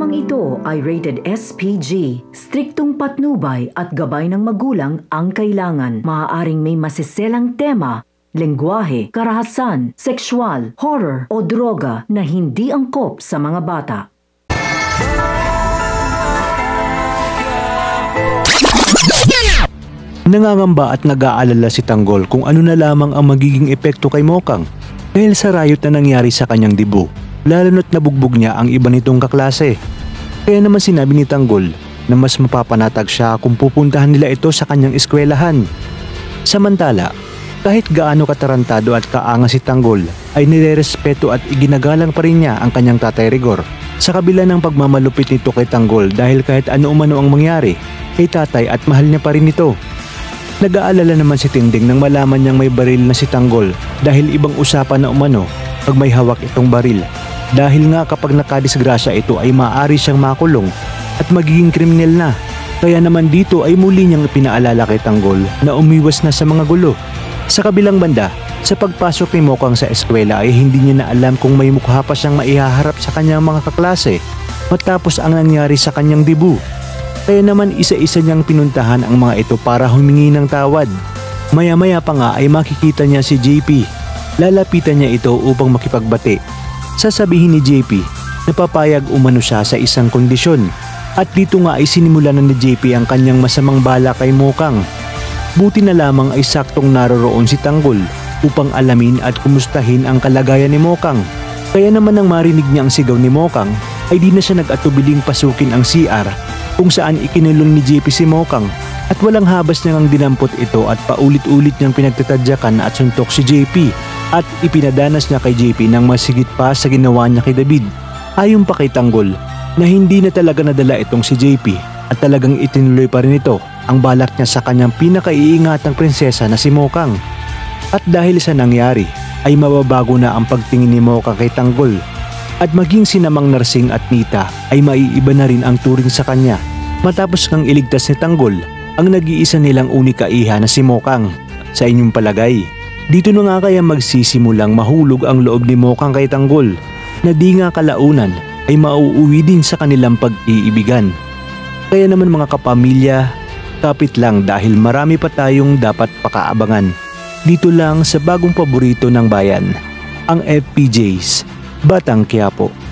Programang ito ay rated SPG. Striktong patnubay at gabay ng magulang ang kailangan. Maaaring may masiselang tema, lengguwahe, karahasan, sexual, horror o droga na hindi angkop sa mga bata. Nangangamba at nag-aalala si Tanggol kung ano na lamang ang magiging epekto kay Mokang dahil sa riot na nangyari sa kanyang debut, lalo na't nabugbog niya ang iba nitong kaklase. Kaya naman sinabi ni Tanggol na mas mapapanatag siya kung pupuntahan nila ito sa kanyang eskwelahan. Samantala, kahit gaano katarantado at kaangas si Tanggol ay nirerespeto at iginagalang pa rin niya ang kanyang tatay Rigor. Sa kabila ng pagmamalupit nito kay Tanggol dahil kahit ano umano ang mangyari, kay tatay at mahal niya pa rin ito. Nag-aalala naman si Tinding nang malaman niyang may baril na si Tanggol dahil ibang usapan na umano pag may hawak itong baril. Dahil nga kapag nakadisgrasya ito ay maaari siyang makulong at magiging kriminal na. Kaya naman dito ay muli niyang pinaalala kay Tanggol na umiwas na sa mga gulo. Sa kabilang banda, sa pagpasok ni Mokang sa eskwela ay hindi niya na alam kung may mukha pa siyang maihaharap sa kanyang mga kaklase matapos ang nangyari sa kanyang debut. Kaya naman isa-isa niyang pinuntahan ang mga ito para humingi ng tawad. Maya-maya pa nga ay makikita niya si JP. Lalapitan niya ito upang makipagbati. Sasabihin ni JP na papayag umano siya sa isang kondisyon. At dito nga ay sinimulan na ni JP ang kanyang masamang bala kay Mokang. Buti na lamang ay saktong naroroon si Tanggol upang alamin at kumustahin ang kalagayan ni Mokang. Kaya naman nang marinig niya ang sigaw ni Mokang ay di na siya nag-atubiling pasukin ang CR kung saan ikinulong ni JP si Mokang at walang habas niyang dinampot ito at paulit-ulit niyang pinagtatadyakan at suntok si JP at ipinadanas niya kay JP ng masigit pa sa ginawa niya kay David. Ayon pa kay Tanggol na hindi na talaga nadala itong si JP at talagang itinuloy pa rin ito ang balak niya sa kanyang pinakaiingatang prinsesa na si Mokang. At dahil sa nangyari ay mababago na ang pagtingin ni Mokang kay Tanggol. At maging sinamang Narsing at Nita ay maiiba na rin ang turing sa kanya matapos kang iligtas ni Tanggol ang nag-iisa nilang unika iha na si Mokang. Sa inyong palagay, dito na nga kaya magsisimulang mahulog ang loob ni Mokang kay Tanggol na di nga kalaunan ay mauuwi din sa kanilang pag-iibigan. Kaya naman mga kapamilya, kapit lang dahil marami pa tayong dapat pakaabangan. Dito lang sa bagong paborito ng bayan, ang FPJs Batang Quiapo.